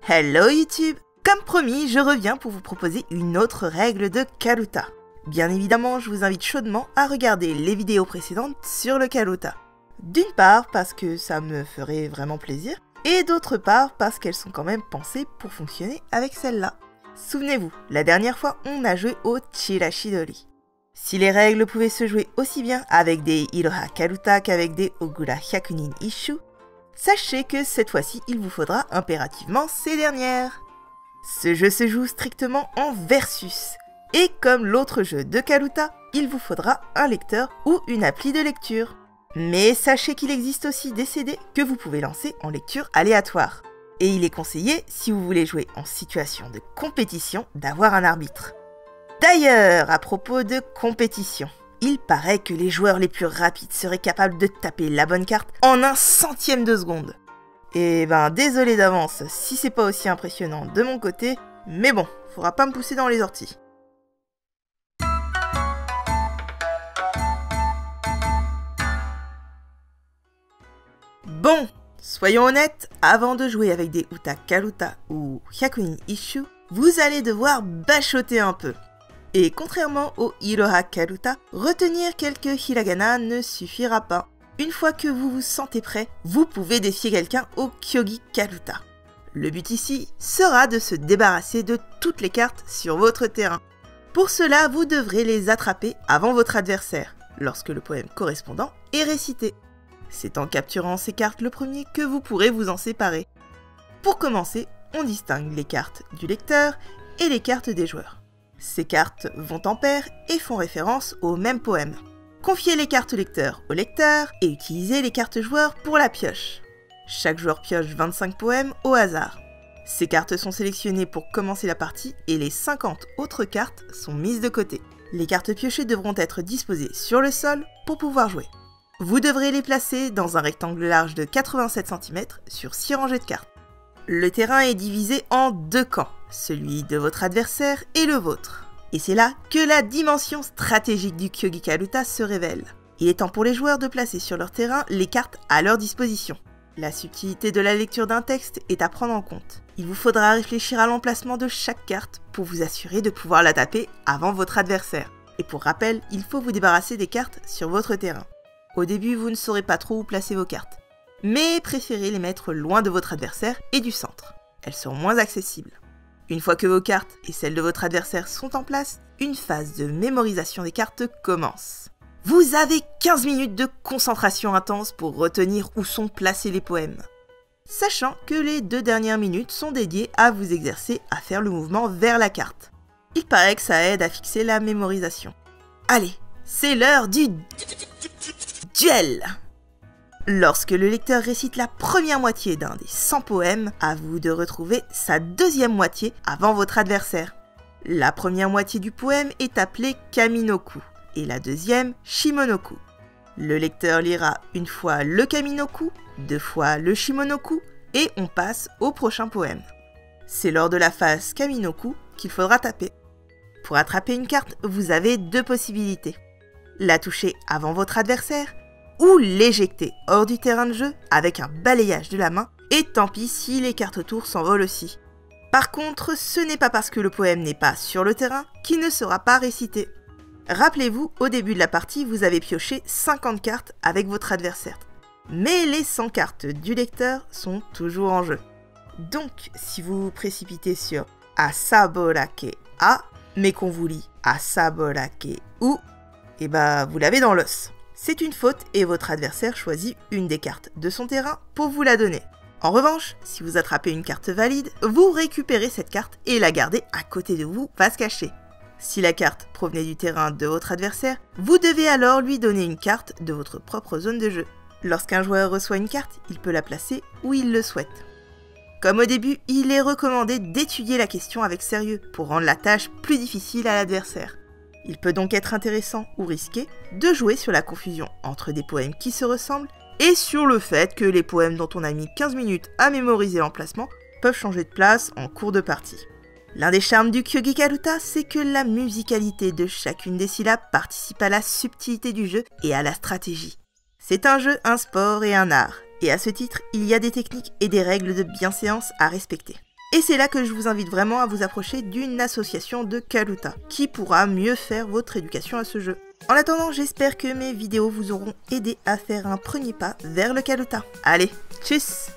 Hello YouTube! Comme promis, je reviens pour vous proposer une autre règle de Karuta. Bien évidemment, je vous invite chaudement à regarder les vidéos précédentes sur le Karuta. D'une part parce que ça me ferait vraiment plaisir, et d'autre part parce qu'elles sont quand même pensées pour fonctionner avec celle-là. Souvenez-vous, la dernière fois, on a joué au Chirashidori. Si les règles pouvaient se jouer aussi bien avec des Iroha Karuta qu'avek des Ogura Hyakunin Isshu, sachez que cette fois-ci, il vous faudra impérativement ces dernières. Ce jeu se joue strictement en versus, et comme l'autre jeu de Karuta, il vous faudra un lecteur ou une appli de lecture. Mais sachez qu'il existe aussi des CD que vous pouvez lancer en lecture aléatoire. Et il est conseillé, si vous voulez jouer en situation de compétition, d'avoir un arbitre. D'ailleurs, à propos de compétition, il paraît que les joueurs les plus rapides seraient capables de taper la bonne carte en 1/100e de seconde. Et ben désolé d'avance si c'est pas aussi impressionnant de mon côté, mais bon, faudra pas me pousser dans les orties. Bon, soyons honnêtes, avant de jouer avec des Uta Karuta ou Hyakunin Isshu, vous allez devoir bachoter un peu. Et contrairement au Iroha Karuta, retenir quelques hiragana ne suffira pas. Une fois que vous vous sentez prêt, vous pouvez défier quelqu'un au Kyogi Karuta. Le but ici sera de se débarrasser de toutes les cartes sur votre terrain. Pour cela, vous devrez les attraper avant votre adversaire, lorsque le poème correspondant est récité. C'est en capturant ces cartes le premier que vous pourrez vous en séparer. Pour commencer, on distingue les cartes du lecteur et les cartes des joueurs. Ces cartes vont en paire et font référence au même poème. Confiez les cartes lecteurs au lecteur et utilisez les cartes joueurs pour la pioche. Chaque joueur pioche 25 poèmes au hasard. Ces cartes sont sélectionnées pour commencer la partie et les 50 autres cartes sont mises de côté. Les cartes piochées devront être disposées sur le sol pour pouvoir jouer. Vous devrez les placer dans un rectangle large de 87 cm sur 6 rangées de cartes. Le terrain est divisé en deux camps, celui de votre adversaire et le vôtre. Et c'est là que la dimension stratégique du Kyogi Karuta se révèle. Il est temps pour les joueurs de placer sur leur terrain les cartes à leur disposition. La subtilité de la lecture d'un texte est à prendre en compte. Il vous faudra réfléchir à l'emplacement de chaque carte pour vous assurer de pouvoir la taper avant votre adversaire. Et pour rappel, il faut vous débarrasser des cartes sur votre terrain. Au début, vous ne saurez pas trop où placer vos cartes, mais préférez les mettre loin de votre adversaire et du centre. Elles seront moins accessibles. Une fois que vos cartes et celles de votre adversaire sont en place, une phase de mémorisation des cartes commence. Vous avez 15 minutes de concentration intense pour retenir où sont placés les poèmes. Sachant que les 2 dernières minutes sont dédiées à vous exercer à faire le mouvement vers la carte. Il paraît que ça aide à fixer la mémorisation. Allez, c'est l'heure du duel! Lorsque le lecteur récite la première moitié d'un des 100 poèmes, à vous de retrouver sa deuxième moitié avant votre adversaire. La première moitié du poème est appelée Kaminoku et la deuxième Shimonoku. Le lecteur lira une fois le Kaminoku, 2 fois le Shimonoku et on passe au prochain poème. C'est lors de la phase Kaminoku qu'il faudra taper. Pour attraper une carte, vous avez 2 possibilités. La toucher avant votre adversaire ou l'éjecter hors du terrain de jeu avec un balayage de la main, et tant pis si les cartes tours s'envolent aussi. Par contre, ce n'est pas parce que le poème n'est pas sur le terrain qu'il ne sera pas récité. Rappelez-vous, au début de la partie, vous avez pioché 50 cartes avec votre adversaire. Mais les 100 cartes du lecteur sont toujours en jeu. Donc, si vous vous précipitez sur Asaborake A, mais qu'on vous lit Asaborake U, et bah vous l'avez dans l'os. C'est une faute et votre adversaire choisit une des cartes de son terrain pour vous la donner. En revanche, si vous attrapez une carte valide, vous récupérez cette carte et la gardez à côté de vous, face cachée. Si la carte provenait du terrain de votre adversaire, vous devez alors lui donner une carte de votre propre zone de jeu. Lorsqu'un joueur reçoit une carte, il peut la placer où il le souhaite. Comme au début, il est recommandé d'étudier la question avec sérieux pour rendre la tâche plus difficile à l'adversaire. Il peut donc être intéressant ou risqué de jouer sur la confusion entre des poèmes qui se ressemblent et sur le fait que les poèmes dont on a mis 15 minutes à mémoriser l'emplacement peuvent changer de place en cours de partie. L'un des charmes du Kyogi Karuta, c'est que la musicalité de chacune des syllabes participe à la subtilité du jeu et à la stratégie. C'est un jeu, un sport et un art, et à ce titre, il y a des techniques et des règles de bienséance à respecter. Et c'est là que je vous invite vraiment à vous approcher d'une association de Karuta, qui pourra mieux faire votre éducation à ce jeu. En attendant, j'espère que mes vidéos vous auront aidé à faire un premier pas vers le Karuta. Allez, tchuss!